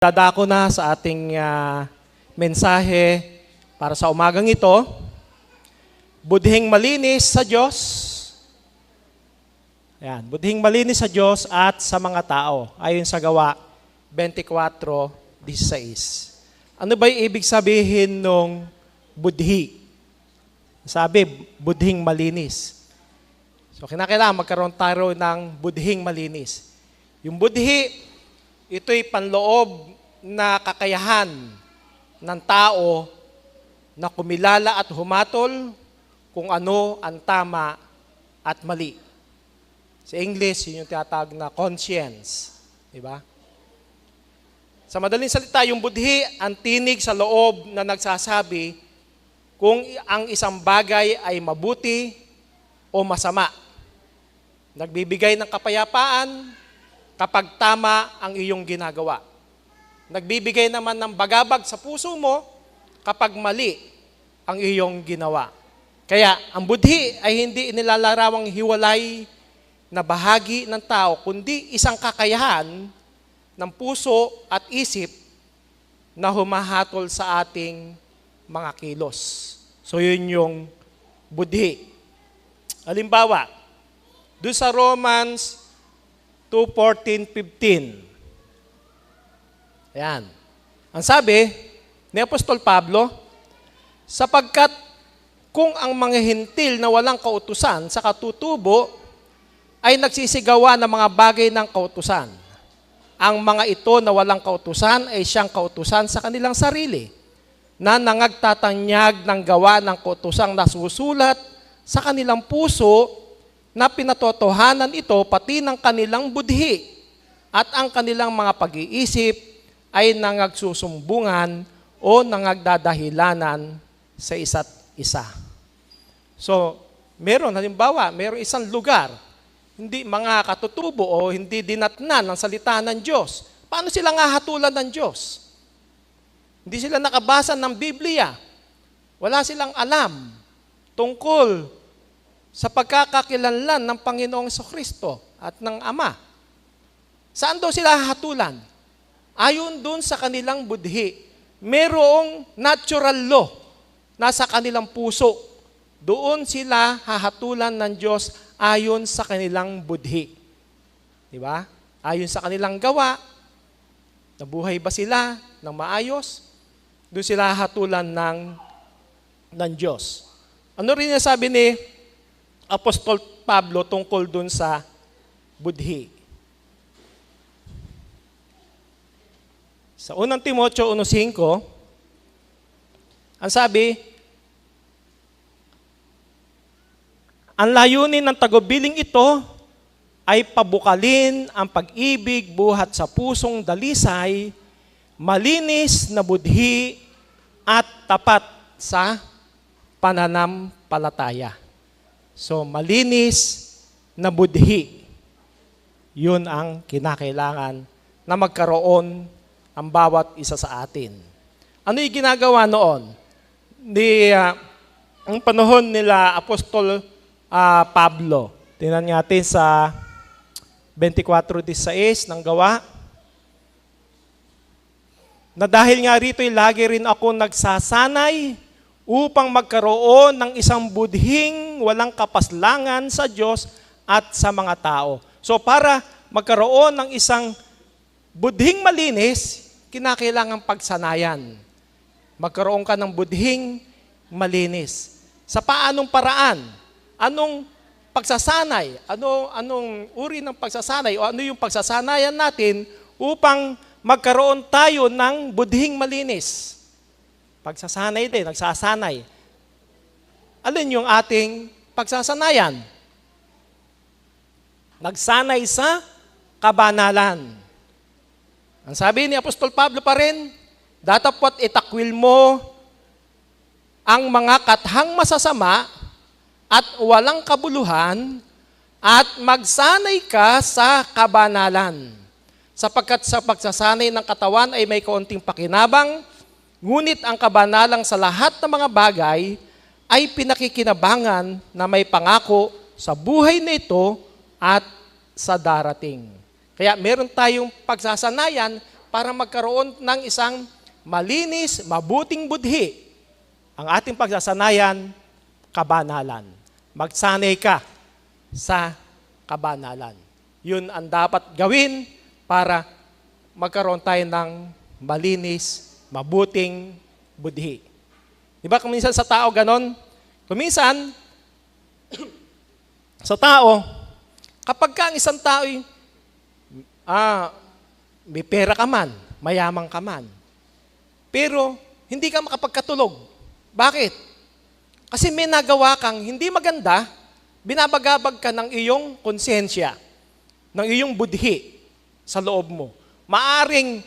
Dadako na sa ating mensahe para sa umagang ito. Budhing malinis sa Diyos. Ayan, budhing malinis sa Diyos at sa mga tao. Ayon sa Gawa 24:16. Ano ba yung ibig sabihin ng budhi? Sabi, budhing malinis. So kinakailangan magkaroon tayo ng budhing malinis. Yung budhi, ito'y panloob na kakayahan ng tao na kumilala at humatol kung ano ang tama at mali. Sa English, yun yung tinatawag na conscience. Diba? Sa madaling salita, yung budhi, ang tinig sa loob na nagsasabi kung ang isang bagay ay mabuti o masama. Nagbibigay ng kapayapaan kapag tama ang iyong ginagawa. Nagbibigay naman ng bagabag sa puso mo kapag mali ang iyong ginawa. Kaya ang budhi ay hindi inilalarawang hiwalay na bahagi ng tao, kundi isang kakayahan ng puso at isip na humahatol sa ating mga kilos. So yun yung budhi. Halimbawa, doon sa Romans 2:14-15. Ayan. Ang sabi ni Apostol Pablo, sapagkat kung ang mga hintil na walang kautusan sa katutubo ay nagsisigawa ng mga bagay ng kautusan, ang mga ito na walang kautusan ay siyang kautusan sa kanilang sarili, na nangagtatanyag ng gawa ng kautusang nasusulat sa kanilang puso, na pinatotohanan ito pati ng kanilang budhi at ang kanilang mga pag-iisip ay nangagsusumbungan o nangagdadahilanan sa isa't isa. So, halimbawa, meron isang lugar, hindi mga katutubo o hindi dinatnan ng salita ng Diyos. Paano sila nga hatulan ng Diyos? Hindi sila nakabasa ng Biblia. Wala silang alam tungkol sa pagkakakilanlan ng Panginoong Jesucristo at ng Ama. Saan daw sila hahatulan? Ayon dun sa kanilang budhi, merong natural law nasa kanilang puso. Doon sila hahatulan ng Diyos ayon sa kanilang budhi. Di ba? Ayon sa kanilang gawa, nabuhay ba sila ng maayos? Doon sila hahatulan ng Diyos. Ano rin yung sabi ni Apostol Pablo tungkol dun sa budhi? Sa unang Timoteo 1:5, ang sabi, ang layunin ng tagubiling ito ay pabukalin ang pag-ibig buhat sa pusong dalisay, malinis na budhi at tapat sa pananampalataya. So, malinis na budhi, yun ang kinakailangan na magkaroon ang bawat isa sa atin. Ano yung ginagawa noon? Ang panahon nila Apostol Pablo. Tingnan natin sa 24:16 ng Gawa. Na dahil nga rito'y lagi rin ako nagsasanay upang magkaroon ng isang budhing walang kapaslangan sa Diyos at sa mga tao. So para magkaroon ng isang budhing malinis, kinakailangan pagsanayan. Magkaroon ka ng budhing malinis. Sa paanong paraan? Anong pagsasanay? Anong uri ng pagsasanay? O ano yung pagsasanayan natin upang magkaroon tayo ng budhing malinis? Pagsasanay din, nagsasanay. Alin yung ating pagsasanayan? Nagsanay sa kabanalan. Ang sabi ni Apostol Pablo pa rin, datapwat itakwil mo ang mga kathang masasama at walang kabuluhan at magsanay ka sa kabanalan. Sapagkat sa pagsasanay ng katawan ay may kaunting pakinabang, ngunit ang kabanalang sa lahat ng mga bagay ay pinakikinabangan na may pangako sa buhay na ito at sa darating. Kaya meron tayong pagsasanayan para magkaroon ng isang malinis, mabuting budhi. Ang ating pagsasanayan, kabanalan. Magsanay ka sa kabanalan. Yun ang dapat gawin para magkaroon tayo ng malinis, mabuting budhi. Di ba kung minsan sa tao ganon? Kung minsan, sa tao, kapag ka ang isang tao may pera ka man, mayamang ka man, pero hindi ka makapagkatulog. Bakit? Kasi may nagawa kang hindi maganda, binabagabag ka ng iyong konsensya, ng iyong budhi sa loob mo. Maaring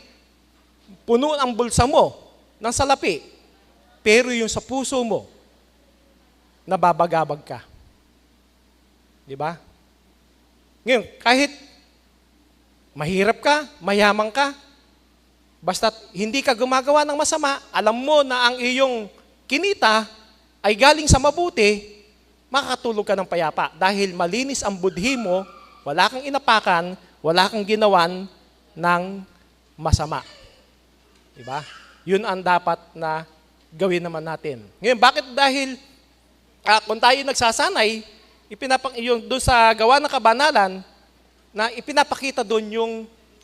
puno ang bulsa mo ng salapi, pero yung sa puso mo, nababagabag ka. Di ba? Ngayon, kahit mahirap ka, mayamang ka, basta hindi ka gumagawa ng masama, alam mo na ang iyong kinita ay galing sa mabuti, makakatulog ka ng payapa. Dahil malinis ang budhi mo, wala kang inapakan, wala kang ginawan ng masama. Diba? Yun ang dapat na gawin naman natin. Ngayon, bakit dahil kung tayo nagsasanay, yung doon sa gawa ng kabanalan, na ipinapakita doon yung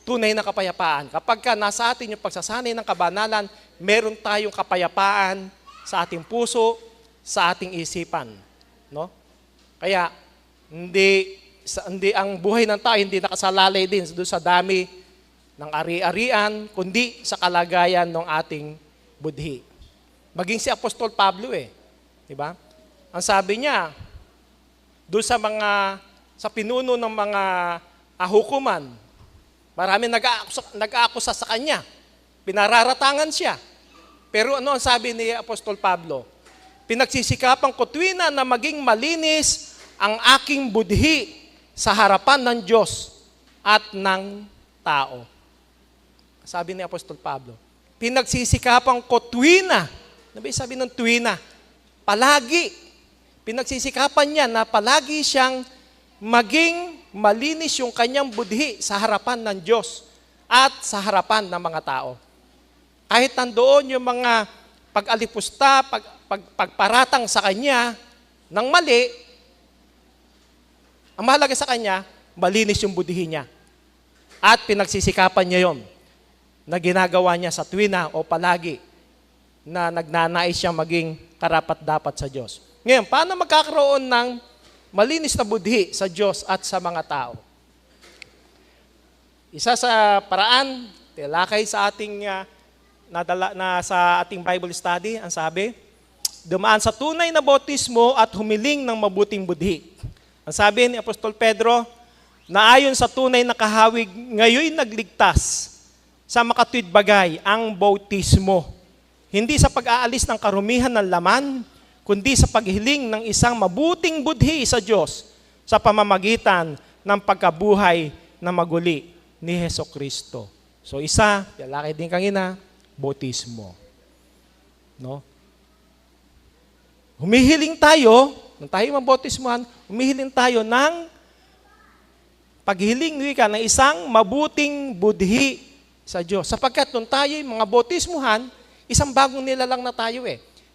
tunay na kapayapaan. Kapag ka nasa atin yung pagsasanay ng kabanalan, meron tayong kapayapaan sa ating puso, sa ating isipan. No? Kaya, hindi ang buhay ng tao, hindi nakasalalay din doon sa dami ng ari-arian, kundi sa kalagayan ng ating budhi. Maging si Apostol Pablo di ba? Ang sabi niya, doon sa pinuno ng mga hukuman, marami nag-aakusa sa kanya. Pinararatangan siya. Pero ano ang sabi ni Apostol Pablo? Pinagsisikapan ko tuwina na maging malinis ang aking budhi sa harapan ng Diyos at ng tao. Sabi ni Apostol Pablo, pinagsisikapan ko tuwina. Ano ba yung sabi ng tuwina? Palagi. Pinagsisikapan niya na palagi siyang maging malinis yung kanyang budhi sa harapan ng Diyos at sa harapan ng mga tao. Kahit nandoon yung mga pag-alipusta, pagparatang sa kanya ng mali, ang mahalaga sa kanya, malinis yung budhi niya. At pinagsisikapan niya yon na ginagawa niya sa tuwina o palagi na nagnanais siyang maging karapat-dapat sa Diyos. Ngayon, paano magkakaroon ng malinis na budhi sa Diyos at sa mga tao? Isa sa paraan, tilakay sa ating sa ating Bible study, ang sabi, dumaan sa tunay na bautismo at humiling ng mabuting budhi. Ang sabi ni Apostol Pedro, na ayon sa tunay na kahawig, ngayon nagligtas sa makatwid bagay ang bautismo. Hindi sa pag-aalis ng karumihan ng laman, kundi sa paghiling ng isang mabuting budhi sa Diyos sa pamamagitan ng pagkabuhay na maguli ni Hesukristo. So isa, lalaki din kangina, bautismo. No? Humihiling tayo, nung tayo mabautismuhan, humihiling tayo ng paghiling ng isang mabuting budhi sa Diyos. Sapagkat nung tayo mga bautismuhan, isang bagong nilalang na tayo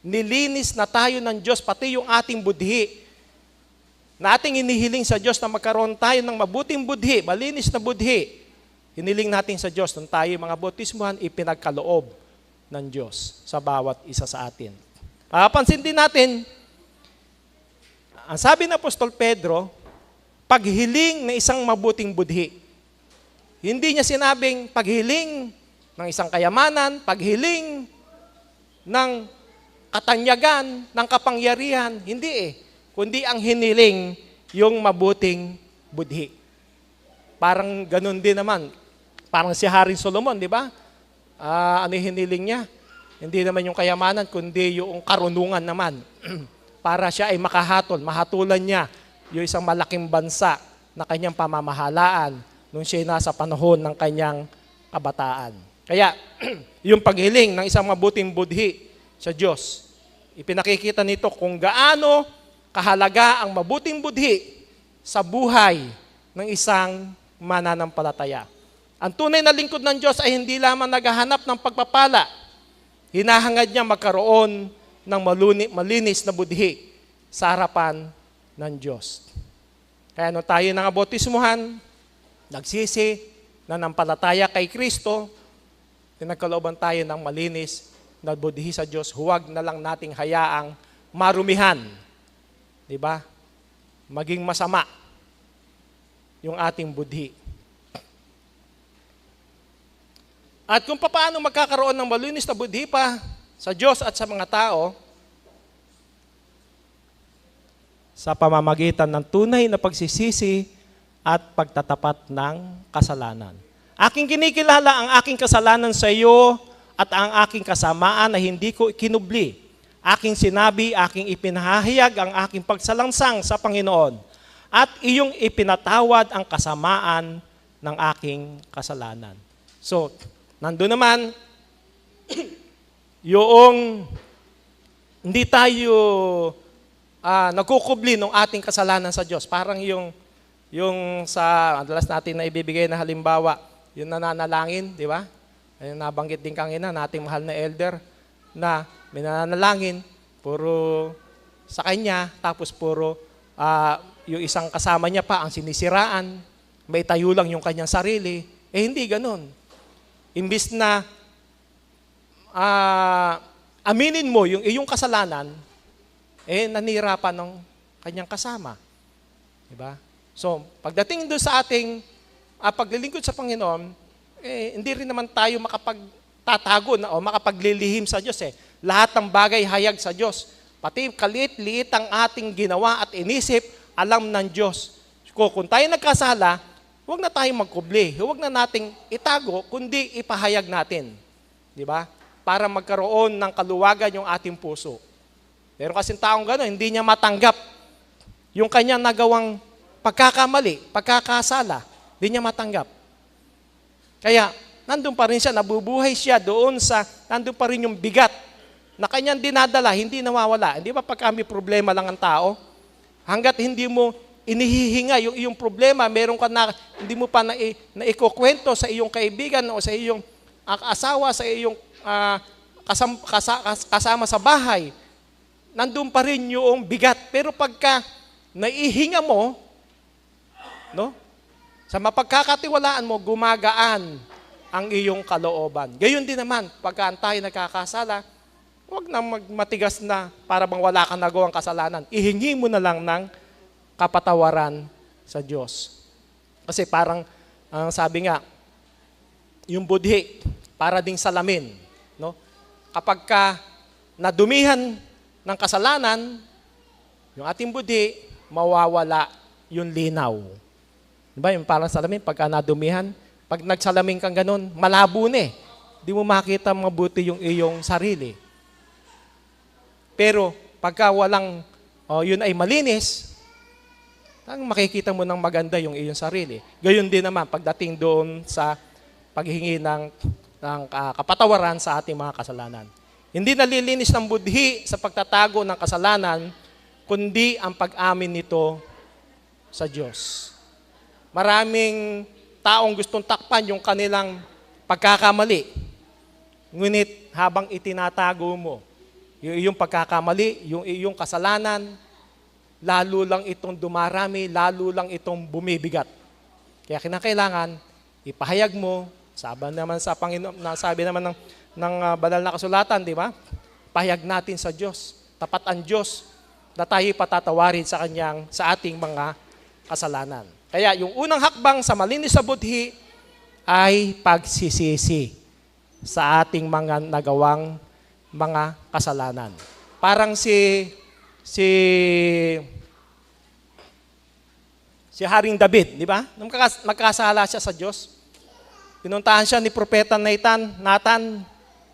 Nilinis na tayo ng Diyos, pati yung ating budhi. Na ating inihiling sa Diyos na magkaroon tayo ng mabuting budhi, malinis na budhi. Hiniling natin sa Diyos nung tayo mga bautismuhan, ipinagkaloob ng Diyos sa bawat isa sa atin. Papansin din natin, ang sabi ng Apostol Pedro, paghiling ng isang mabuting budhi. Hindi niya sinabing paghiling ng isang kayamanan, paghiling ng katanyagan, ng kapangyarihan. Hindi Kundi ang hiniling yung mabuting budhi. Parang ganun din naman. Parang si Haring Solomon, di ba? Ano yung hiniling niya? Hindi naman yung kayamanan, kundi yung karunungan naman. Para siya ay mahatulan niya yung isang malaking bansa na kanyang pamamahalaan nung siya nasa panahon ng kanyang kabataan. Kaya, yung paghiling ng isang mabuting budhi sa Diyos, ipinakikita nito kung gaano kahalaga ang mabuting budhi sa buhay ng isang mananampalataya. Ang tunay na lingkod ng Diyos ay hindi lamang naghahanap ng pagpapala. Hinahangad niya magkaroon ng malinis na budhi sa harapan ng Diyos. Kaya nung tayo nangabautismuhan, nagsisi, nanampalataya kay Kristo, pinagkalooban tayo ng malinis na budhi sa Diyos, huwag na lang nating hayaang marumihan. Diba? Maging masama yung ating budhi. At kung paano magkakaroon ng malinis na budhi pa sa Diyos at sa mga tao, sa pamamagitan ng tunay na pagsisisi at pagtatapat ng kasalanan. Aking kinikilala ang aking kasalanan sa iyo at ang aking kasamaan na hindi ko kinubli. Aking sinabi, aking ipinahayag ang aking pagsalangsang sa Panginoon at iyong ipinatawad ang kasamaan ng aking kasalanan. So, nandun naman, yung hindi tayo nagkukubli ng ating kasalanan sa Diyos. Parang yung sa, madalas natin na ibibigay na halimbawa, yung nananalangin, di ba? Ayun, nabanggit din kanina nating mahal na elder na may nananalangin, puro sa kanya, tapos puro yung isang kasama niya pa ang sinisiraan, may tayo lang yung kanyang sarili. Hindi ganun. Imbis na aminin mo yung iyong kasalanan, nanirapan ng kanyang kasama. Diba? So, pagdating doon sa ating paglilingkod sa Panginoon, hindi rin naman tayo makapagtatago o makapaglilihim sa Diyos. Lahat ng bagay hayag sa Diyos. Pati kalit-liit ang ating ginawa at inisip, alam ng Diyos. Kung tayo nagkasala, huwag na tayong magkubli. Huwag na nating itago, kundi ipahayag natin. Di ba? Para magkaroon ng kaluwagan yung ating puso. Pero kasing taong gano'n, hindi niya matanggap yung kanyang nagawang pagkakamali, pagkakasala. Hindi niya matanggap. Kaya, nandun pa rin siya, nabubuhay siya doon sa, nandun pa rin yung bigat na kanyang dinadala, hindi nawawala. Hindi ba pagka may problema lang ang tao? Hanggat hindi mo inihihinga yung iyong problema, meron ka na, hindi mo pa naikukwento sa iyong kaibigan o sa iyong asawa, sa iyong kasama sa bahay, nandun pa rin yung bigat. Pero pagka naihinga mo, no? Sa mapagkakatiwalaan mo, gumagaan ang iyong kalooban. Gayon din naman, pagka tayo nagkakasala, huwag na matigas na para bang wala kang nagawang kasalanan. Ihingi mo na lang ng kapatawaran sa Diyos. Kasi parang, sabi nga, yung budhi, para ding salamin. No? Kapag ka nadumihan ng kasalanan, yung ating budhi, mawawala yung linaw. Diba? Yung parang salamin, pagka nadumihan, pag nagsalamin kang ganun, malabo na eh. Di mo makita mabuti yung iyong sarili. Pero, pagka walang, yun ay malinis, makikita mo ng maganda yung iyong sarili. Gayon din naman, pagdating doon sa paghingi ng kapatawaran sa ating mga kasalanan. Hindi nalilinis ng budhi sa pagtatago ng kasalanan, kundi ang pag-amin nito sa Diyos. Maraming taong gustong takpan yung kanilang pagkakamali. Ngunit habang itinatago mo yung iyong pagkakamali, yung iyong kasalanan, lalo lang itong dumarami, lalo lang itong bumibigat. Kaya kinakailangan, ipahayag mo, sabi naman sa Panginoon, sabi naman ng banal na kasulatan, di ba? Pahayag natin sa Diyos. Tapat ang Diyos na tayo patatawarin sa ating mga kasalanan. Kaya yung unang hakbang sa malinis na budhi ay pagsisisi sa ating mga nagawang mga kasalanan. Parang si Haring David, di ba? Nung magkasala siya sa Diyos, pinuntahan siya ni Propeta Nathan,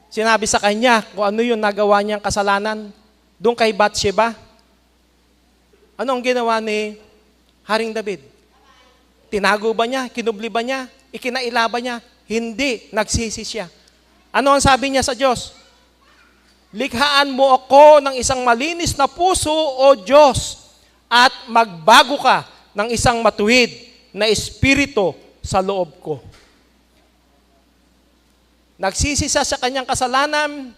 sinabi sa kanya kung ano yung nagawa niyang kasalanan doon kay Bathsheba. Ano ang ginawa ni Haring David? Tinago ba niya? Kinubli ba niya? Ikinaila ba niya? Hindi. Nagsisi siya. Ano ang sabi niya sa Diyos? Likhaan mo ako ng isang malinis na puso, O Diyos, at magbago ka ng isang matuwid na espiritu sa loob ko. nagsisi siya sa kanyang kasalanan,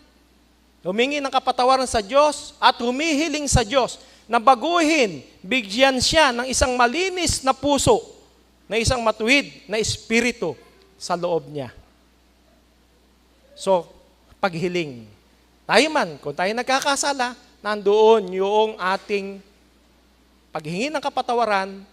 humingi ng kapatawaran sa Diyos, at humihiling sa Diyos na baguhin, bigyan siya ng isang malinis na puso, na isang matuwid na espiritu sa loob niya. So, paghiling. Tayo man, kung tayo nagkakasala, nandoon yung ating paghingi ng kapatawaran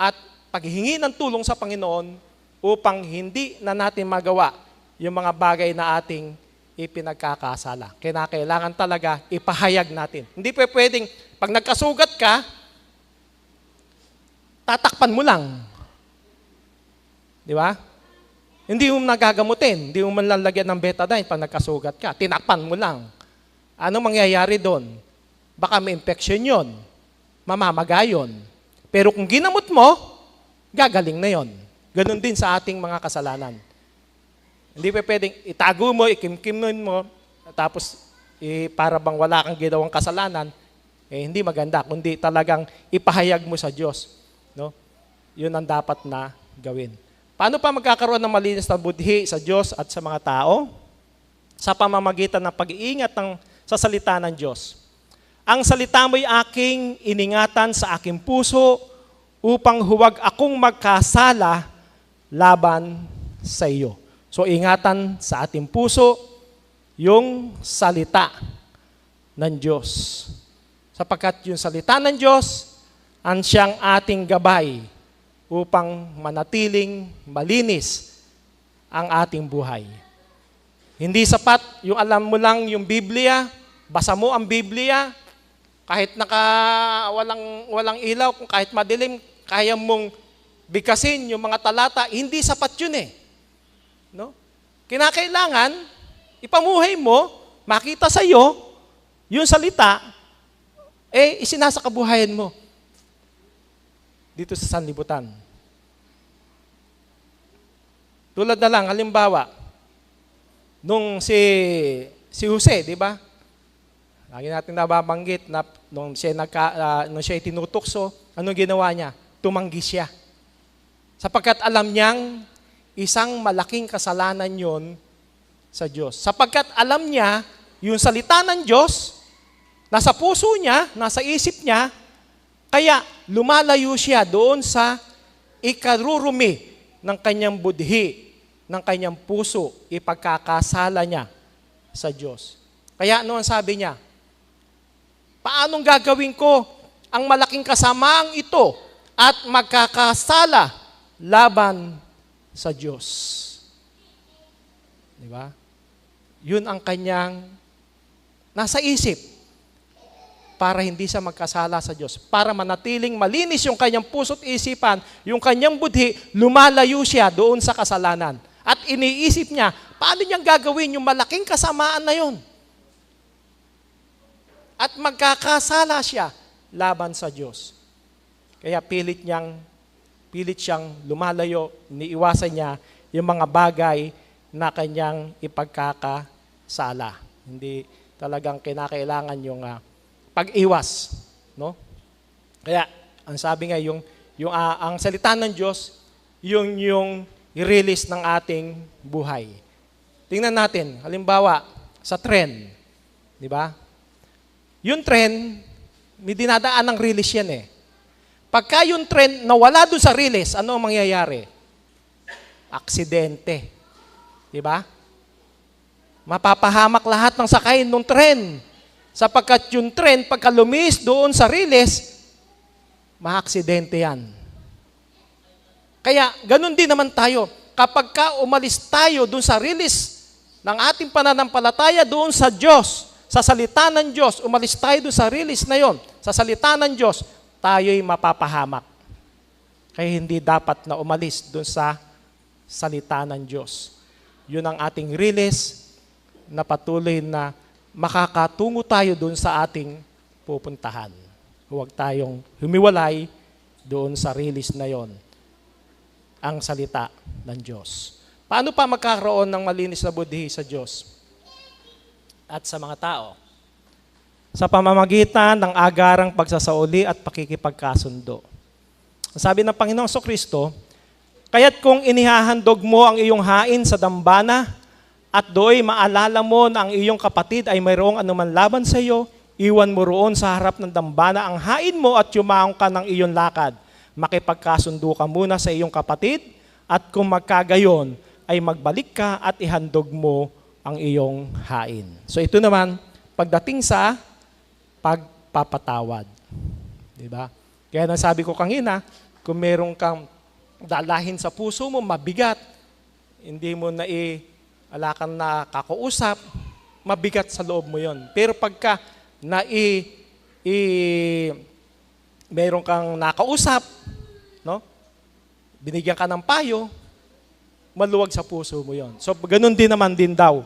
at paghingi ng tulong sa Panginoon upang hindi na natin magawa yung mga bagay na ating ipinagkakasala. Kailangan talaga ipahayag natin. Hindi pwedeng, pag nagkasugat ka, tatakpan mo lang. Di ba? Hindi mo nagagamutin, hindi mo man lalagyan ng betadine pag nagkasugat ka. Tinakpan mo lang. Ano mangyayari doon? Baka may infection yun. Mamamaga yun. Pero kung ginamot mo, gagaling na yon. Ganon din sa ating mga kasalanan. Hindi pa pwedeng itago mo, ikimkimin mo, tapos para bang wala kang ginawang kasalanan, hindi maganda. Kundi talagang ipahayag mo sa Diyos. No? Yun ang dapat na gawin. Paano pa magkakaroon ng malinis na budhi sa Diyos at sa mga tao? Sa pamamagitan ng pag-iingat sa salita ng Diyos. Ang salita mo'y aking iningatan sa aking puso upang huwag akong magkasala laban sa iyo. So ingatan sa ating puso yung salita ng Diyos. Sapagkat yung salita ng Diyos ang siyang ating gabay upang manatiling malinis ang ating buhay. Hindi sapat yung alam mo lang yung Biblia, basa mo ang Biblia, kahit walang ilaw, kung kahit madilim, kaya mong bigkasin yung mga talata, hindi sapat yun eh. No? Kinakailangan, ipamuhay mo, makita sa iyo, yung salita, isinasakabuhayan mo dito sa sanlibutan. Tulad na lang, halimbawa, nung si Jose, di ba? Lagi natin nababanggit na nung siya tinutokso, anong ginawa niya? Tumanggi siya. Sapagkat alam niyang isang malaking kasalanan yon sa Diyos. Sapagkat alam niya, yung salita ng Diyos, nasa puso niya, nasa isip niya, kaya lumalayo siya doon sa ikarurumi ng kanyang budhi, ng kanyang puso, ipagkakasala niya sa Diyos. Kaya ano ang sabi niya? Paanong gagawin ko ang malaking kasamaang ito at magkakasala laban sa Diyos? Di ba? Yun ang kanyang nasa isip para hindi siya magkasala sa Diyos. Para manatiling malinis yung kanyang puso't isipan, yung kanyang budhi, lumalayo siya doon sa kasalanan. At iniisip niya, paano niyang gagawin yung malaking kasamaan na yun? At magkakasala siya laban sa Diyos. Kaya pilit siyang lumalayo, iniiwasan niya yung mga bagay na kanyang ipagkakasala. Hindi talagang kinakailangan yung pag-iwas, no? Kaya ang sabi nga ang salita ng Diyos yung i-release ng ating buhay. Tingnan natin, halimbawa sa tren, di ba? Yung tren, may dinadaan ng release yan eh. Pagka yung tren nawala doon sa release, ano ang mangyayari? Aksidente. Di ba? Mapapahamak lahat ng sakay ng tren. Sapagkat yung tren, pagka lumis doon sa release, maaksidente yan. Kaya, ganun din naman tayo. Kapag umalis tayo doon sa release ng ating pananampalataya doon sa Diyos, sa salita ng Diyos, umalis tayo doon sa release na yon, sa salita ng Diyos, tayo'y mapapahamak. Kaya hindi dapat na umalis doon sa salita ng Diyos. Yun ang ating release na patuloy na makakatungo tayo doon sa ating pupuntahan. Huwag tayong humiwalay doon sa release na yon, ang salita ng Diyos. Paano pa magkakaroon ng malinis na budhi sa Diyos at sa mga tao? Sa pamamagitan ng agarang pagsasauli at pakikipagkasundo. Sabi ng Panginoong Kristo, kaya't kung inihahandog mo ang iyong hain sa dambana at do'y maalala mo na ang iyong kapatid ay mayroong anuman laban sa iyo, iwan mo roon sa harap ng dambana ang hain mo at yumaong ka ng iyong lakad. Makipagkasundo ka muna sa iyong kapatid at kung magkagayon ay magbalik ka at ihandog mo ang iyong hain. So ito naman, pagdating sa pagpapatawad. Diba? Kaya nasabi ko kanina, kung meron kang dalahin sa puso mo, mabigat, hindi mo wala kang nakakausap, mabigat sa loob mo yon. Pero pagka meron kang nakausap, no? Binigyan ka ng payo, maluwag sa puso mo yon. So ganun din naman din daw.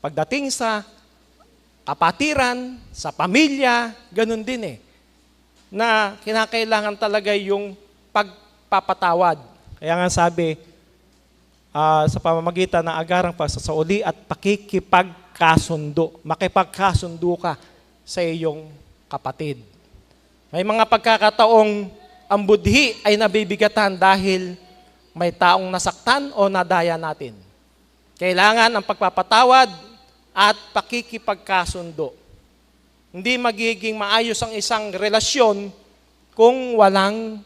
Pagdating sa kapatiran, sa pamilya, ganun din na kinakailangan talaga yung pagpapatawad. Kaya nga sabi, sa pamamagitan ng agarang pagsasauli at pakikipagkasundo. Makipagkasundo ka sa iyong kapatid. May mga pagkakataong ang budhi ay nabibigatan dahil may taong nasaktan o nadaya natin. Kailangan ang pagpapatawad at pakikipagkasundo. Hindi magiging maayos ang isang relasyon kung walang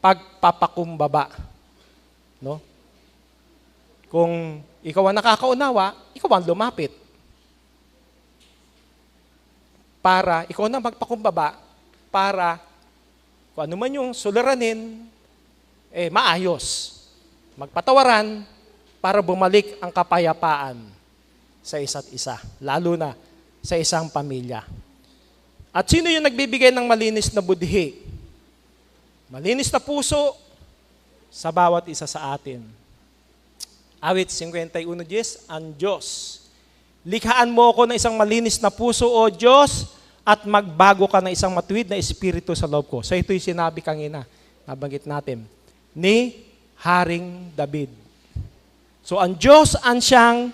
pagpapakumbaba. No? Kung ikaw ang nakakaunawa, ikaw ang lumapit. Para ikaw na magpakumbaba para kung ano man yung suliranin, maayos. Magpatawaran para bumalik ang kapayapaan sa isa't isa, lalo na sa isang pamilya. At sino yung nagbibigay ng malinis na budhi? Malinis na puso sa bawat isa sa atin. Awit 51:10, ang Diyos. Likhaan mo ako ng isang malinis na puso, O Diyos, at magbago ka ng isang matuwid na espiritu sa loob ko. So ito yung sinabi kanina, nabanggit natin, ni Haring David. So ang Diyos ang siyang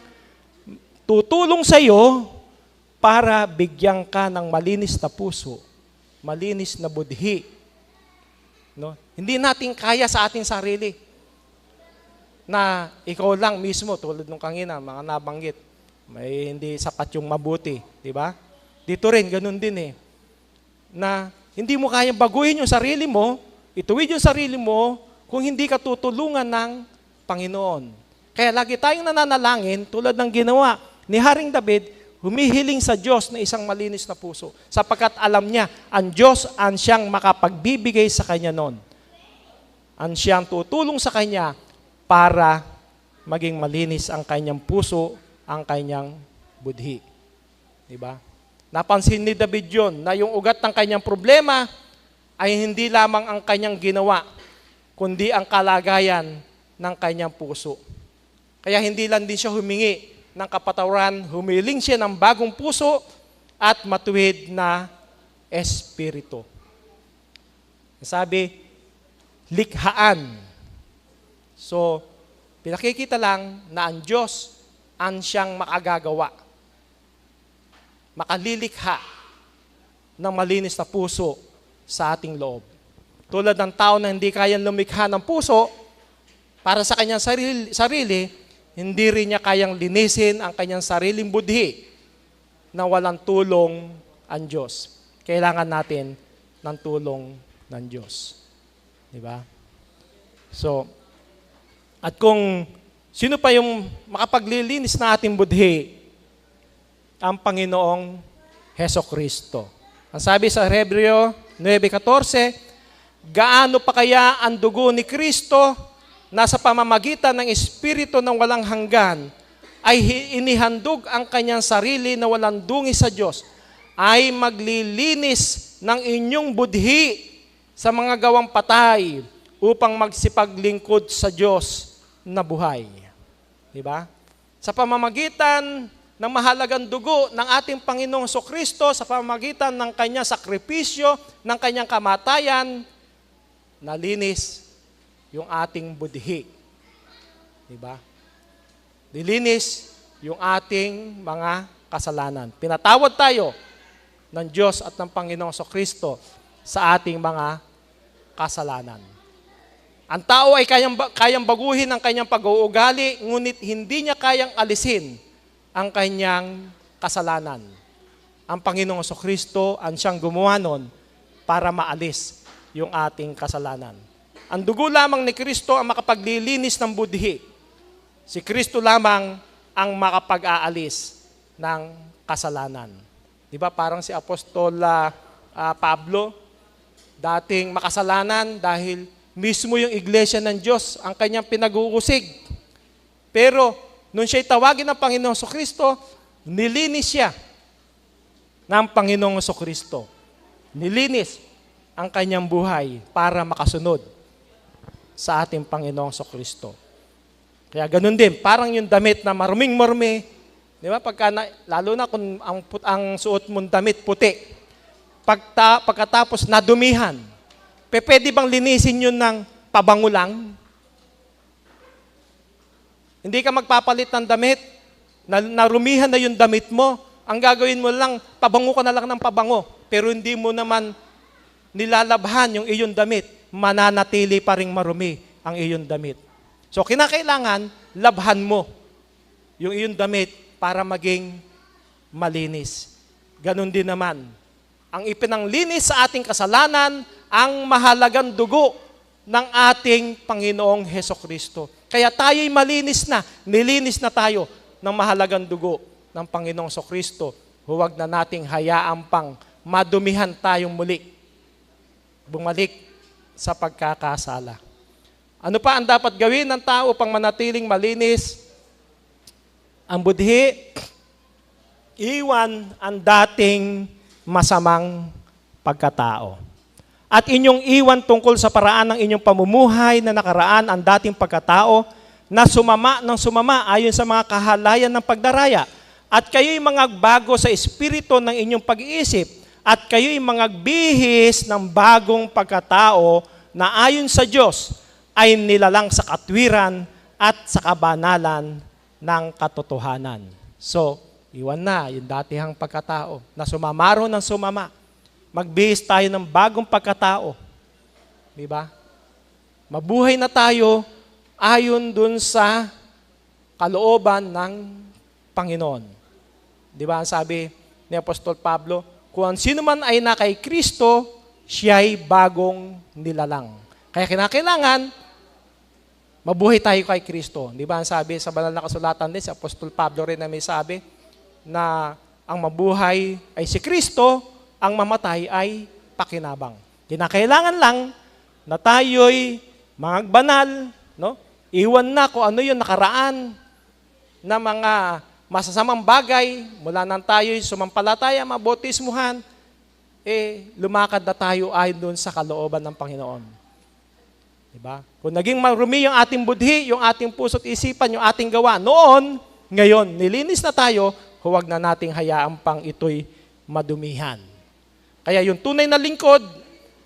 tutulong sa iyo para bigyan ka ng malinis na puso, malinis na budhi. No? Hindi natin kaya sa ating sarili na ikaw lang mismo, tulad nung kanina, mga nabanggit, may hindi sapat yung mabuti, di ba? Dito rin, ganun din na hindi mo kayang baguhin yung sarili mo, ituwid yung sarili mo, kung hindi ka tutulungan ng Panginoon. Kaya lagi tayong nananalangin, tulad ng ginawa ni Haring David, humihiling sa Diyos na isang malinis na puso, sapagkat alam niya, ang Diyos ang siyang makapagbibigay sa kanya noon. Ang siyang tutulong sa kanya, para maging malinis ang kanyang puso, ang kanyang budhi. Diba? Napansin ni David yun, na yung ugat ng kanyang problema ay hindi lamang ang kanyang ginawa, kundi ang kalagayan ng kanyang puso. Kaya hindi lang din siya humingi ng kapatawaran, humiling siya ng bagong puso at matuwid na espiritu. Sabi, likhaan. So, pinakikita lang na ang Diyos ang siyang makagagawa. Makalilikha ng malinis na puso sa ating loob. Tulad ng tao na hindi kayang lumikha ng puso para sa kanyang sarili, hindi rin niya kayang linisin ang kanyang sariling budhi na walang tulong ang Diyos. Kailangan natin ng tulong ng Diyos. Diba? So, at kung sino pa yung makapaglilinis na ating budhi, ang Panginoong Hesukristo. Ang sabi sa Hebreo 9:14, gaano pa kaya ang dugo ni Kristo na sa pamamagitan ng Espiritu ng walang hanggan ay inihandog ang kanyang sarili na walang dungi sa Diyos, ay maglilinis ng inyong budhi sa mga gawang patay upang magsipaglingkod sa Diyos na buhay. Diba? Sa pamamagitan ng mahalagang dugo ng ating Panginoong Hesukristo, sa pamamagitan ng kanyang sakripisyo, ng kanyang kamatayan, nalinis yung ating budhi. Diba? Nilinis yung ating mga kasalanan. Pinatawad tayo ng Diyos at ng Panginoong Hesukristo sa ating mga kasalanan. Ang tao ay kayang baguhin ang kanyang pag-uugali, ngunit hindi niya kayang alisin ang kanyang kasalanan. Ang Panginoong Kristo ang siyang gumawa nun para maalis yung ating kasalanan. Ang dugo lamang ni Kristo ang makapaglilinis ng budhi. Si Kristo lamang ang makapag-aalis ng kasalanan. Di ba parang si Apostol Pablo, dating makasalanan dahil mismo yung iglesia ng Diyos ang kanyang pinag-uusig. Pero nung siya'y tawagin ng Panginoong Kristo, nilinis siya ng Panginoong Kristo. Nilinis ang kanyang buhay para makasunod sa ating Panginoong Kristo. Kaya ganun din, parang yung damit na maruming-marumi, di ba? Lalo na kung ang suot mong damit puti, pagkatapos nadumihan, pwede bang linisin yun ng pabango lang? Hindi ka magpapalit ng damit, narumihan na yung damit mo, ang gagawin mo lang, pabango ka na lang ng pabango, pero hindi mo naman nilalabhan yung iyong damit, mananatili pa ring marumi ang iyong damit. So kinakailangan, labhan mo yung iyong damit para maging malinis. Ganon din naman. Ang ipinanglinis sa ating kasalanan, ang mahalagang dugo ng ating Panginoong Hesukristo. Kaya tayo'y malinis na, nilinis na tayo ng mahalagang dugo ng Panginoong Kristo. Huwag na nating hayaan pang madumihan tayong muli. Bumalik sa pagkakasala. Ano pa ang dapat gawin ng tao upang manatiling malinis? Ang budhi, iwan ang dating masamang pagkatao. At inyong iwan tungkol sa paraan ng inyong pamumuhay na nakaraan ang dating pagkatao na sumama ng sumama ayon sa mga kahalayan ng pagdaraya. At kayo'y mga bago sa espiritu ng inyong pag-iisip at kayo'y mga bihis ng bagong pagkatao na ayon sa Diyos ay nilalang sa katwiran at sa kabanalan ng katotohanan. So, iwan na yung datihang pagkatao na sumamaro ng sumama. Magbihis tayo ng bagong pagkatao. Di ba? Mabuhay na tayo ayon dun sa kalooban ng Panginoon. Di ba? Ang sabi ni Apostol Pablo, kung sino man ay na kay Kristo, siya'y bagong nilalang. Kaya kinakailangan, mabuhay tayo kay Kristo. Di ba? Ang sabi sa banal na kasulatan din, si Apostol Pablo rin na may sabi, na ang mabuhay ay si Kristo, ang mamatay ay pakinabang. Kinakailangan lang na tayo'y mga banal, no? Iwan na kung ano yung nakaraan na mga masasamang bagay, mula nang tayo'y sumampalataya, mabautismuhan, lumakad na tayo ayon doon sa kalooban ng Panginoon. Diba? Kung naging marumi yung ating budhi, yung ating puso't isipan, yung ating gawa, noon, ngayon, nilinis na tayo, huwag na nating hayaan pang ito'y madumihan. Kaya yung tunay na lingkod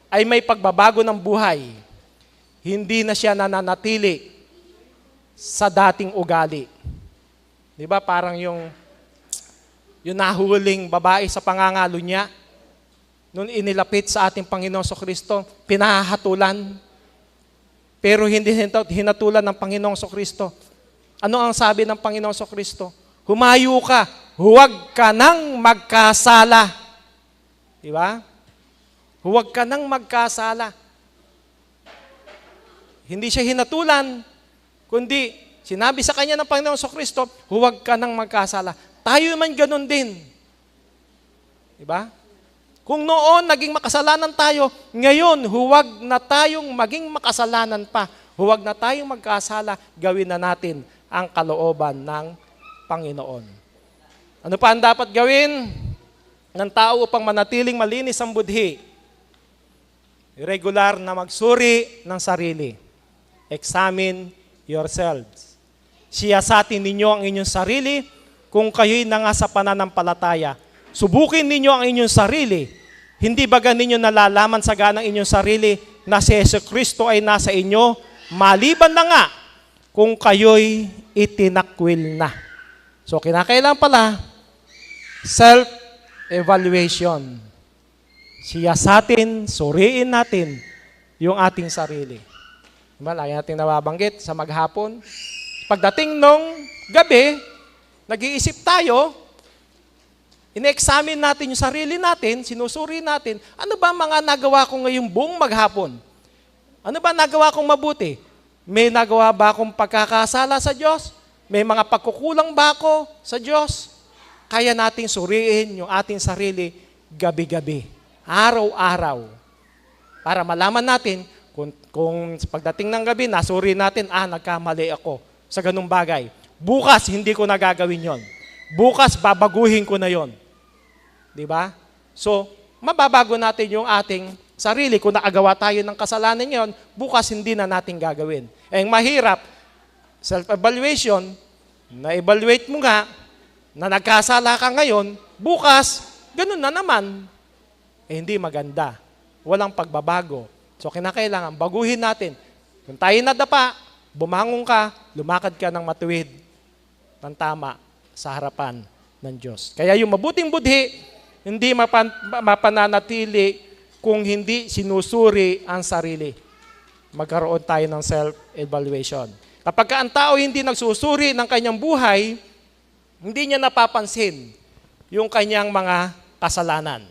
ay may pagbabago ng buhay. Hindi na siya nananatili sa dating ugali. Di ba parang yung nahuling babae sa pangangalo niya, nung inilapit sa ating Panginoon Kristo, pinahatulan, pero hindi hinatulan ng Panginoong Kristo. Ano ang sabi ng Panginoong Kristo? Humayo ka, huwag ka nang magkasala. Di ba? Huwag ka nang magkasala. Hindi siya hinatulan, kundi sinabi sa kanya ng Panginoong Kristo, huwag ka nang magkasala. Tayo man ganun din. Diba? Kung noon naging makasalanan tayo, ngayon huwag na tayong maging makasalanan pa. Huwag na tayong magkasala, gawin na natin ang kalooban ng Panginoon. Ano pa ang dapat gawin ng tao upang manatiling malinis ang budhi? Regular na magsuri ng sarili. Examine yourselves. Siyasatin ninyo ang inyong sarili kung kayo'y nangasa pananampalataya. Subukin ninyo ang inyong sarili. Hindi baga ninyo nalalaman sa ganang inyong sarili na si Jesucristo ay nasa inyo, maliban na nga kung kayo'y itinakwil na. So kinakailangan pala, self-evaluation. Siyasatin, suriin natin yung ating sarili. Diba? Lagi natin nababanggit sa maghapon. Pagdating nung gabi, nag-iisip tayo, ine-examine natin yung sarili natin, sinusuri natin, ano ba mga nagawa ko ngayong buong maghapon? Ano ba nagawa kong mabuti? May nagawa ba akong pagkakasala sa Diyos? May mga pagkukulang ba ako sa Diyos? Kaya nating suriin yung ating sarili gabi-gabi, araw-araw. Para malaman natin kung pagdating ng gabi, nasuri natin, nagkamali ako sa ganung bagay. Bukas, hindi ko na gagawin yon. Bukas, babaguhin ko na yon. Diba? So, mababago natin yung ating sarili. Kung nakagawa tayo ng kasalanan yon, bukas hindi na natin gagawin. Eh, mahirap, self-evaluation, na-evaluate mo nga, na nagkasala ka ngayon, bukas, ganun na naman. Eh, hindi maganda. Walang pagbabago. So, kinakailangan, baguhin natin. Kung tayo nadapa, bumangon ka, lumakad ka ng matuwid, ng tama, sa harapan ng Diyos. Kaya yung mabuting budhi, hindi mapananatili kung hindi sinusuri ang sarili. Magkaroon tayo ng self-evaluation. Kapag ang tao hindi nagsusuri ng kanyang buhay, hindi niya napapansin yung kanyang mga kasalanan.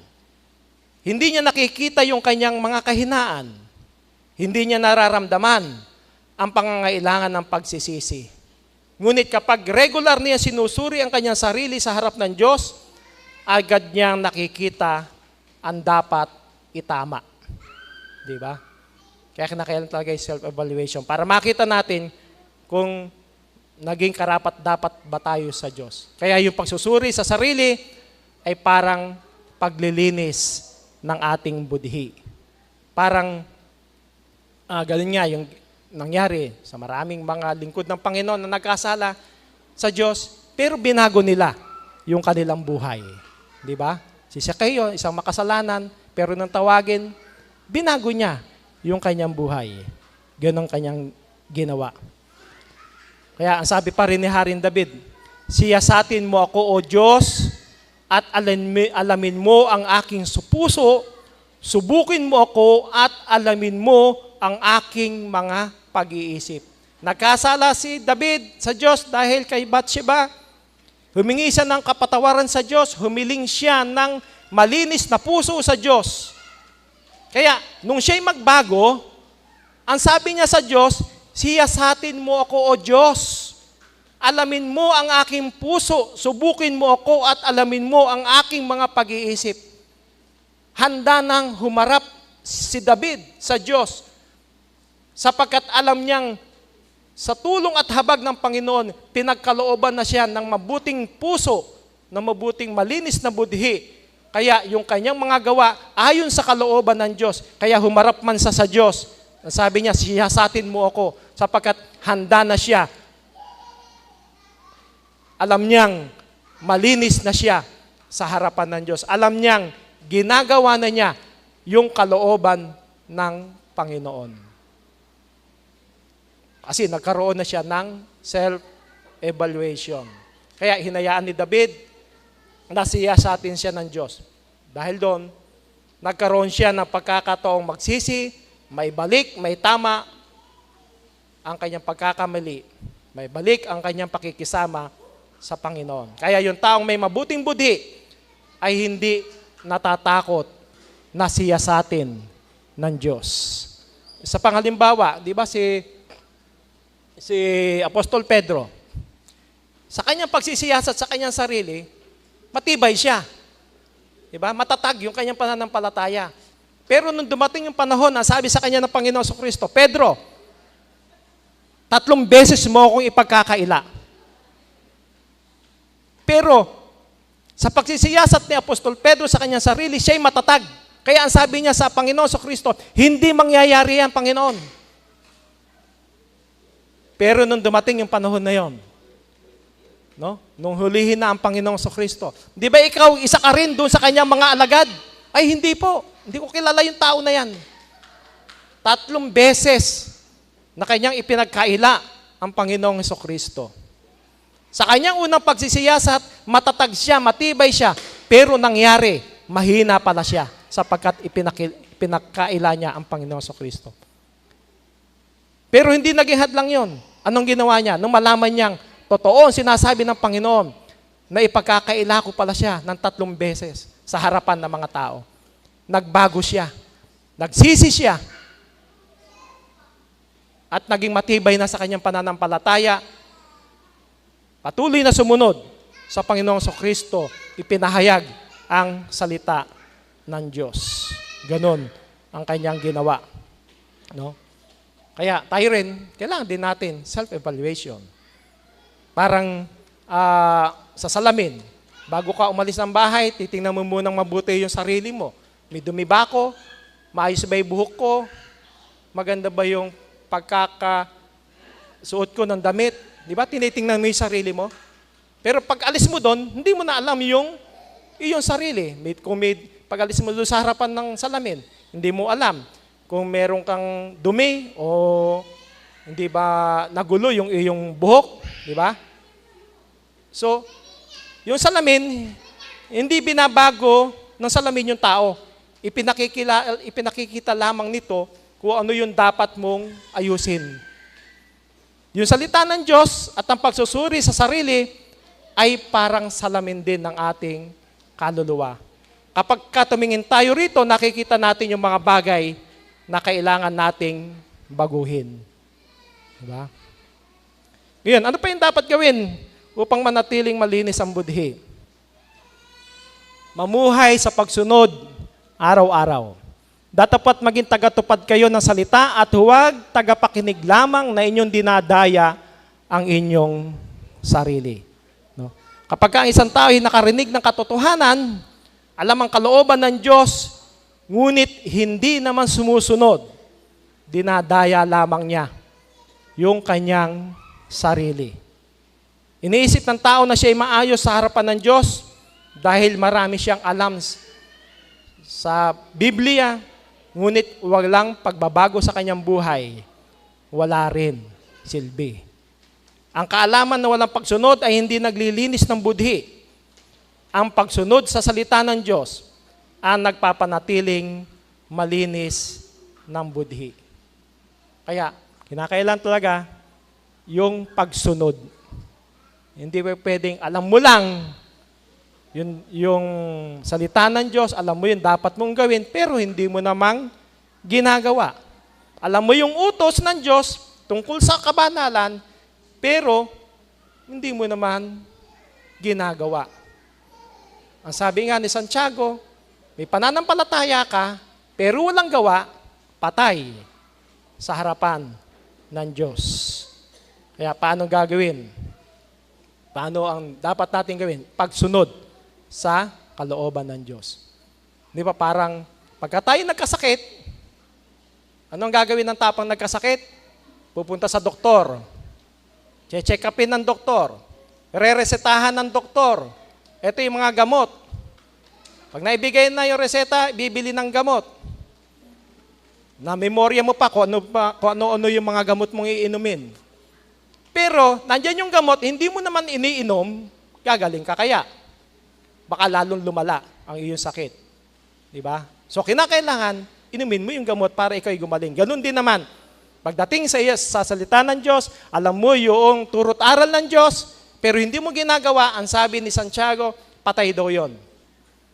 Hindi niya nakikita yung kanyang mga kahinaan. Hindi niya nararamdaman ang pangangailangan ng pagsisisi. Ngunit kapag regular niya sinusuri ang kanyang sarili sa harap ng Diyos, agad niyang nakikita ang dapat itama. Di ba? Kaya kinakailangan talaga yung self-evaluation para makita natin kung naging karapat-dapat ba tayo sa Diyos. Kaya yung pagsusuri sa sarili ay parang paglilinis ng ating budhi. Parang, galing nga yung nangyari sa maraming mga lingkod ng Panginoon na nagkasala sa Diyos, pero binago nila yung kanilang buhay. Di ba? Si Zacchaeus, isang makasalanan, pero nang tawagin, binago niya yung kanyang buhay. Ganun kanyang ginawa. Kaya ang sabi pa rin ni Haring David, siyasatin mo ako, O Diyos, at alamin mo ang aking puso, subukin mo ako at alamin mo ang aking mga pag-iisip. Nagkasala si David sa Diyos dahil kay Bathsheba. Humingi siya ng kapatawaran sa Diyos, humiling siya ng malinis na puso sa Diyos. Kaya, nung siya'y magbago, ang sabi niya sa Diyos, siyasatin mo ako, O Diyos. Alamin mo ang aking puso, subukin mo ako at alamin mo ang aking mga pag-iisip. Handa nang humarap si David sa Diyos sapagkat alam niyang sa tulong at habag ng Panginoon, pinagkalooban na siya ng mabuting puso, ng mabuting malinis na budhi. Kaya yung kanyang mga gawa ayon sa kalooban ng Diyos. Kaya humarap man sa Diyos. Sabi niya, siyasatin mo ako sapagkat handa na siya. Alam niyang malinis na siya sa harapan ng Diyos. Alam niyang ginagawa na niya yung kalooban ng Panginoon. Kasi nagkaroon na siya ng self-evaluation. Kaya hinayaan ni David na siyasatin siya ng Diyos. Dahil doon, nagkaroon siya ng pagkakataong magsisi, may balik, may tama ang kanyang pagkakamali. May balik ang kanyang pakikisama sa Panginoon. Kaya yung taong may mabuting budhi ay hindi natatakot na siyasatin ng Diyos. Sa panghalimbawa, di ba si Apostol Pedro, sa kanyang pagsisiyasat sa kanyang sarili, matibay siya. Di ba? Matatag yung kanyang pananampalataya. Pero nung dumating yung panahon na sabi sa kanya ng Panginoon sa Kristo, Pedro, 3 beses mo akong ipagkakaila. Pero sa pagsisiyasat ni Apostol Pedro sa kanyang sarili, siya'y matatag. Kaya ang sabi niya sa Panginoon sa Kristo, hindi mangyayari yan, Panginoon. Pero nung dumating yung panahon na yon, no? Nung hulihin na ang Panginoong Kristo, di ba ikaw isa ka rin doon sa kanyang mga alagad? Ay hindi po, hindi ko kilala yung tao na yan. 3 beses na kanyang ipinagkaila ang Panginoong Kristo. Sa kanyang unang pagsisiyasat, matatag siya, matibay siya, pero nangyari, mahina pala siya sapagkat ipinagkaila niya ang Panginoong Kristo. Pero hindi naging hadlang yon. Anong ginawa niya? Nung malaman niyang totoo ang sinasabi ng Panginoon, na ipagkakaila ko pala siya ng 3 beses sa harapan ng mga tao. Nagbago siya. Nagsisi siya. At naging matibay na sa kanyang pananampalataya. Patuloy na sumunod sa Panginoong Kristo. Ipinahayag ang salita ng Diyos. Ganon ang kanyang ginawa. No? Kaya tayo rin, kailangan din natin self-evaluation. Parang sa salamin, bago ka umalis ng bahay, titingnan mo munang mabuti yung sarili mo. May dumi ba ako? Maayos ba yung buhok ko? Maganda ba yung pagkakasuot ko ng damit? Di ba? Tinitingnan mo yung sarili mo. Pero pag alis mo doon, hindi mo na alam yung iyong sarili. Pag alis mo doon sa harapan ng salamin, hindi mo alam kung meron kang dumi o hindi ba nagulo yung iyong buhok. Di ba? So, yung salamin, hindi binabago ng salamin yung tao. Ipinakikita lamang nito kung ano yung dapat mong ayusin. Yung salita ng Diyos at ang pagsusuri sa sarili ay parang salamin din ng ating kaluluwa. Kapag tumingin tayo rito, nakikita natin yung mga bagay na kailangan nating baguhin. Diba? Ngayon, ano pa yung dapat gawin upang manatiling malinis ang budhi? Mamuhay sa pagsunod araw-araw. Dapat maging tagatupad kayo ng salita at huwag tagapakinig lamang na inyong dinadaya ang inyong sarili. No? Kapag ang isang tao ay nakarinig ng katotohanan, alam ang kalooban ng Diyos, ngunit hindi naman sumusunod, dinadaya lamang niya yung kanyang sarili. Iniisip ng tao na siya ay maayos sa harapan ng Diyos dahil marami siyang alam sa Biblia, ngunit walang pagbabago sa kanyang buhay, wala rin silbi. Ang kaalaman na walang pagsunod ay hindi naglilinis ng budhi. Ang pagsunod sa salita ng Diyos ang nagpapanatiling malinis ng budhi. Kaya, kinakailangan talaga yung pagsunod. Hindi pwedeng alam mo lang yung salita ng Diyos, alam mo yun dapat mong gawin, pero hindi mo namang ginagawa. Alam mo yung utos ng Diyos tungkol sa kabanalan, pero hindi mo naman ginagawa. Ang sabi nga ni Santiago, may pananampalataya ka, pero walang gawa, patay sa harapan ng Diyos. Kaya paano gagawin? Paano ang dapat natin gawin? Pagsunod sa kalooban ng Diyos. Di ba parang pagka tayo nagkasakit, anong gagawin ng tapang nagkasakit? Pupunta sa doktor. Che-check upin ng doktor. Re-resetahan ng doktor. Ito yung mga gamot. Pag naibigay na yung reseta, bibili ng gamot. Na-memorya mo pa kung ano yung mga gamot mong iinumin. Pero, nandyan yung gamot, hindi mo naman iniinom, gagaling ka kaya. Baka lalong lumala ang iyong sakit. Diba? So, kinakailangan, inumin mo yung gamot para ikaw'y gumaling. Ganun din naman. Pagdating sa salita ng Diyos, alam mo yung turot aral ng Diyos, pero hindi mo ginagawa, ang sabi ni Santiago, patay daw yon.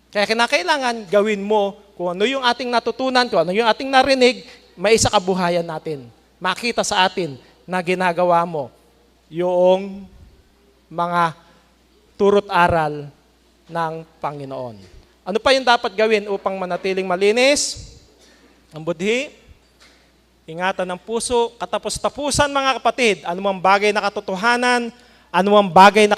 Kaya kinakailangan gawin mo kung ano yung ating natutunan, kung ano yung ating narinig, may isa kabuhayan natin. Makita sa atin na ginagawa mo yung mga turot aral ng Panginoon. Ano pa yung dapat gawin upang manatiling malinis? Ang budhi, ingatan ng puso, katapos-tapusan mga kapatid, anumang bagay na katotohanan, anumang bagay na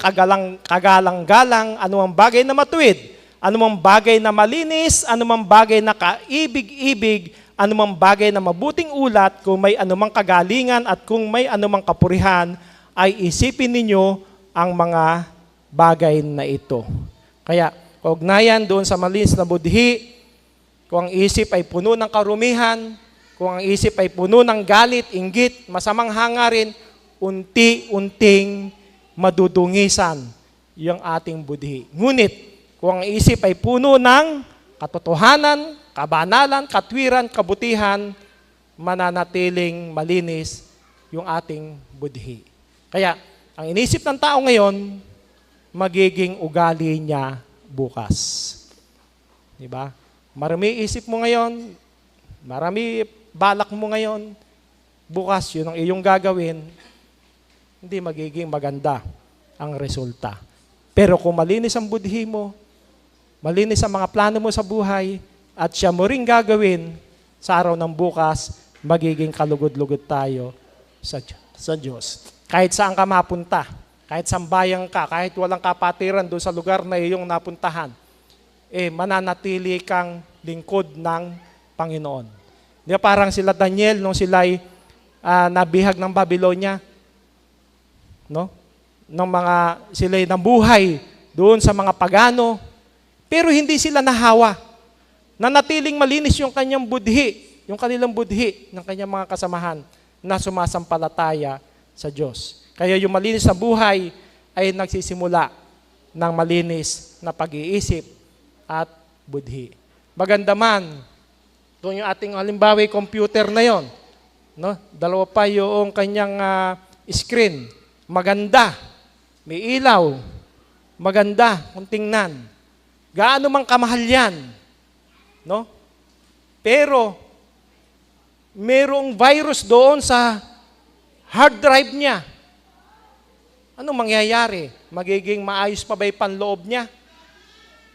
kagalang-galang, anumang bagay na matuwid, anumang bagay na malinis, anumang bagay na kaibig-ibig, anumang bagay na mabuting ulat, kung may anumang kagalingan at kung may anumang kapurihan, ay isipin ninyo ang mga bagay na ito. Kaya, kaugnayan doon sa malinis na budhi, kung ang isip ay puno ng karumihan, kung ang isip ay puno ng galit, inggit, masamang hangarin, unti-unting madudungisan yung ating budhi. Ngunit, kung ang isip ay puno ng katotohanan, kabanalan, katwiran, kabutihan, mananatiling malinis yung ating budhi. Kaya, ang inisip ng tao ngayon, magiging ugali niya bukas. Di ba? Marami isip mo ngayon, marami balak mo ngayon, bukas yun ang iyong gagawin, hindi magiging maganda ang resulta. Pero kung malinis ang budhi mo, malinis ang mga plano mo sa buhay, at siya mo rin gagawin sa araw ng bukas, magiging kalugod-lugod tayo sa Diyos. Kahit saan ka mapunta, kahit sambayan ka, kahit walang kapatiran doon sa lugar na iyong napuntahan, mananatili kang lingkod ng Panginoon. Di ba parang sila Daniel nung sila'y nabihag ng Babylonia, no? Sila'y nabuhay doon sa mga pagano, pero hindi sila nahawa. Nanatiling malinis yung kanyang budhi, yung kanilang budhi ng kanyang mga kasamahan na sumasampalataya sa Diyos. Kaya yung malinis na buhay ay nagsisimula ng malinis na pag-iisip at budhi. Maganda man, kung yung ating halimbawa computer na yon, no? Dalawa pa yung kanyang screen. Maganda, may ilaw, maganda kung tingnan. Gaano mang kamahal yan, no? Pero, merong virus doon sa hard drive niya. Anong mangyayari? Magiging maayos pa ba yung panloob niya?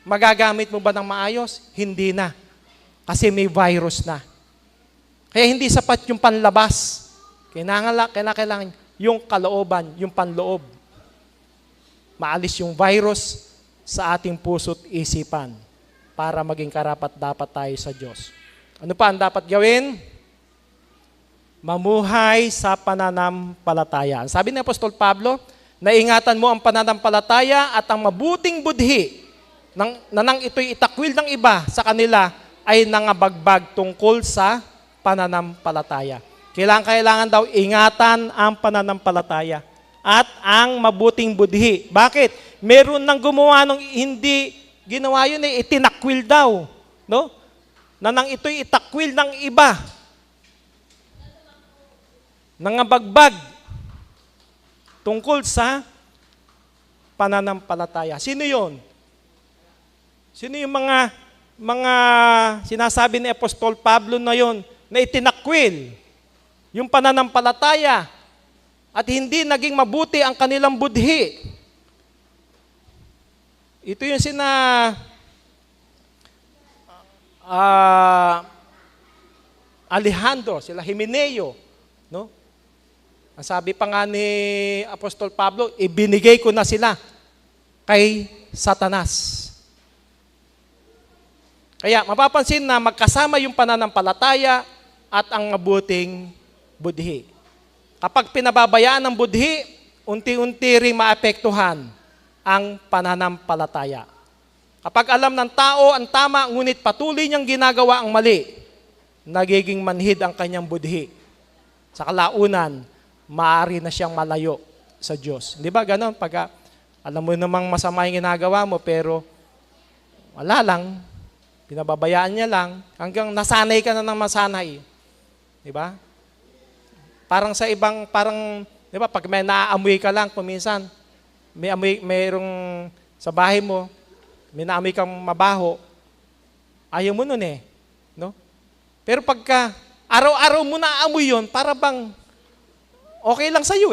Magagamit mo ba ng maayos? Hindi na. Kasi may virus na. Kaya hindi sapat yung panlabas. Kailangan yung kalooban, yung panloob. Maalis yung virus sa ating puso't isipan para maging karapat-dapat tayo sa Diyos. Ano pa ang dapat gawin? Mamuhay sa pananampalataya. Sabi ni Apostol Pablo, naingatan mo ang pananampalataya at ang mabuting budhi na nang ito'y itakwil ng iba sa kanila ay nangabagbag tungkol sa pananampalataya. Kailangan daw ingatan ang pananampalataya at ang mabuting budhi. Bakit? Meron nang gumawa nung hindi ginawa yun, itinakwil daw. No? Na nang ito'y itakwil ng iba. Nangabagbag tungkol sa pananampalataya. Sino yon? Sino yung mga sinasabi ni Apostol Pablo na yon na itinakwil yung pananampalataya at hindi naging mabuti ang kanilang budhi? Ito yung Alejandro, sila Himeneo, no? Ang sabi pa nga ni Apostol Pablo, ibinigay ko na sila kay Satanas. Kaya mapapansin na magkasama yung pananampalataya at ang mabuting budhi. Kapag pinababayaan ng budhi, unti-unti rin maapektuhan ang pananampalataya. Kapag alam ng tao ang tama, ngunit patuloy niyang ginagawa ang mali, nagiging manhid ang kanyang budhi. Sa kalaunan, maaari na siyang malayo sa Diyos. Di ba ganon? Pag alam mo namang masama yung ginagawa mo, pero wala lang, pinababayaan niya lang, hanggang nasanay ka na ng masanay. Di ba? Parang sa ibang, di ba, pag may naaamoy ka lang, kuminsan, mayroong sa bahay mo, may naamoy kang mabaho, ayaw mo nun no? Pero pagka, araw-araw mo naaamoy yun, para bang, okay lang sa'yo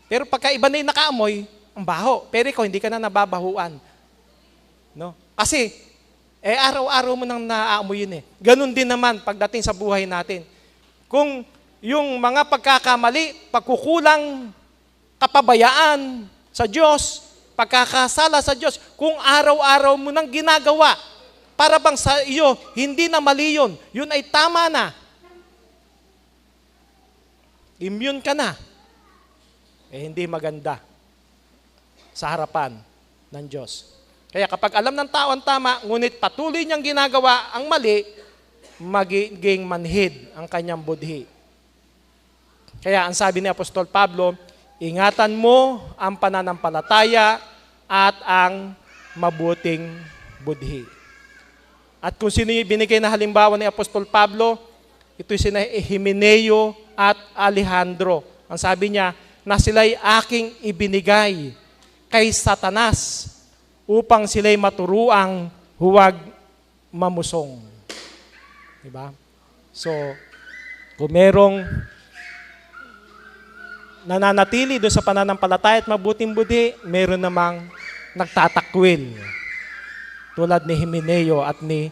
Pero pagka iba na yung nakaamoy, ang baho. Pero ikaw, hindi ka na nababahuan. No? Kasi, araw-araw mo nang naaamoy yun Ganun din naman pagdating sa buhay natin. Kung yung mga pagkakamali, pagkukulang, kapabayaan sa Diyos, pagkakasala sa Diyos, kung araw-araw mo nang ginagawa, para bang sa iyo, hindi na mali yun, yun ay tama na. Immune ka na. Hindi maganda sa harapan ng Diyos. Kaya kapag alam ng tao ang tama, ngunit patuloy niyang ginagawa ang mali, magiging manhid ang kanyang budhi. Kaya ang sabi ni Apostol Pablo, ingatan mo ang pananampalataya at ang mabuting budhi. At kung sino yung binigay na halimbawa ni Apostol Pablo, ito si Himeneo at Alejandro. Ang sabi niya, na sila'y aking ibinigay kay Satanas upang sila'y maturuang huwag mamusong. Diba? So, kung merong nananatili doon sa pananampalataya at mabuting budi, meron namang nagtatakwil. Tulad ni Himeneo at ni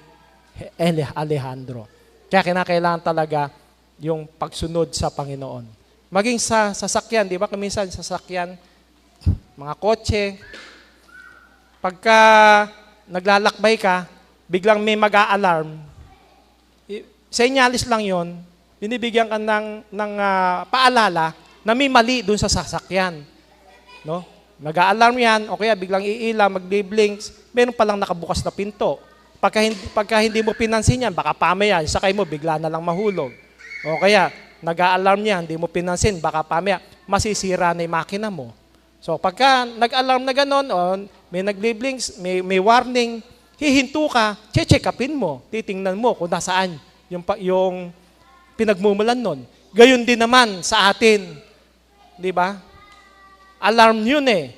Alejandro. Kaya kinakailangan talaga yung pagsunod sa Panginoon. Maging sa sasakyan, di ba? Minsan sasakyan, mga kotse, pagka naglalakbay ka, biglang may mag-a-alarm, senyalis lang yon, binibigyan ka ng paalala na may mali dun sa sasakyan. No? Mag-a-alarm yan, o kaya biglang iila, mag-blinks, meron palang nakabukas na pinto. Pagka hindi mo pinansin yan, baka pamaya, sakay mo, bigla na lang mahulog. O kaya, nag-a-alarm yan, hindi mo pinansin, baka pamaya, masisira na yung makina mo. So, pagka nag-alarm na gano'n, may nag-blinks, may warning, hihinto ka, check upin mo, titingnan mo kung nasaan yung pinagmumulan nun. Gayon din naman sa atin. Di ba? Alarm yun eh.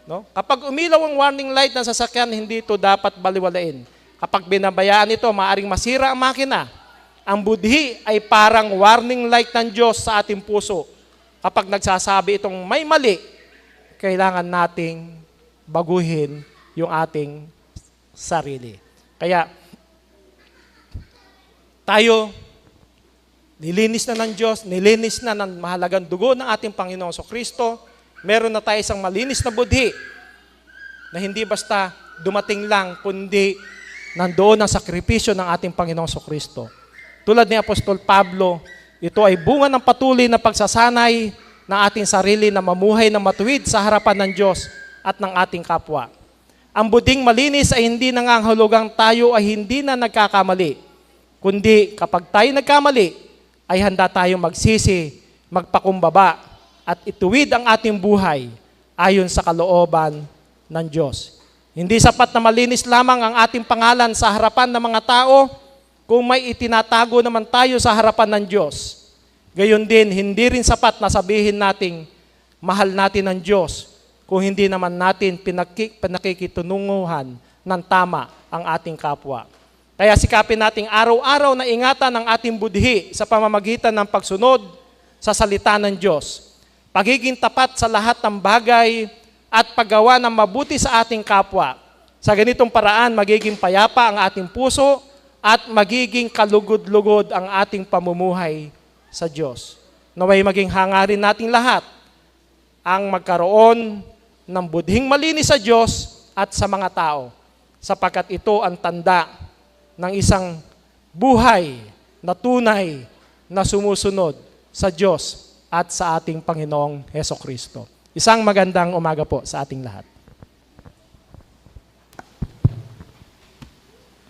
No? Kapag umilaw ang warning light ng sasakyan, hindi ito dapat baliwalain. Kapag binabayaan ito, maaring masira ang makina. Ang budhi ay parang warning light ng Diyos sa ating puso. Kapag nagsasabi itong may mali, kailangan nating baguhin yung ating sarili. Kaya, tayo, nilinis na ng Diyos, nilinis na ng mahalagang dugo ng ating Panginoong Kristo. Meron na tayo isang malinis na budhi na hindi basta dumating lang, kundi nandoon ang sakripisyo ng ating Panginoong Kristo. Tulad ni Apostol Pablo, ito ay bunga ng patuloy na pagsasanay ng ating sarili na mamuhay na matuwid sa harapan ng Diyos at ng ating kapwa. Ang buding malinis ay hindi nangangahulugang tayo ay hindi na nagkakamali, kundi kapag tayo nagkamali, ay handa tayong magsisi, magpakumbaba, at ituwid ang ating buhay ayon sa kalooban ng Diyos. Hindi sapat na malinis lamang ang ating pangalan sa harapan ng mga tao kung may itinatago naman tayo sa harapan ng Diyos. Gayon din, hindi rin sapat na sabihin nating mahal natin ang Diyos kung hindi naman natin pinakikitununguhan ng tama ang ating kapwa. Kaya sikapin nating araw-araw na ingatan ang ating budhi sa pamamagitan ng pagsunod sa salita ng Diyos. Pagiging tapat sa lahat ng bagay at paggawa ng mabuti sa ating kapwa. Sa ganitong paraan, magiging payapa ang ating puso at magiging kalugod-lugod ang ating pamumuhay sa Diyos. Naway maging hangarin nating lahat ang magkaroon ng budhing malinis sa Diyos at sa mga tao, sapagkat ito ang tanda ng isang buhay na tunay na sumusunod sa Diyos at sa ating Panginoong Hesukristo. Isang magandang umaga po sa ating lahat.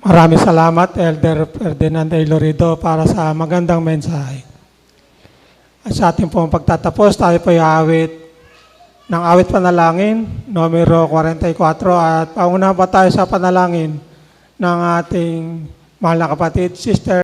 Maraming salamat, Elder Ferdinand A. Lorido, para sa magandang mensahe. At sa ating pong pagtatapos, tayo po awit ng awit panalangin, numero 44, at pauna pa tayo sa panalangin ng ating mahal na kapatid, Sister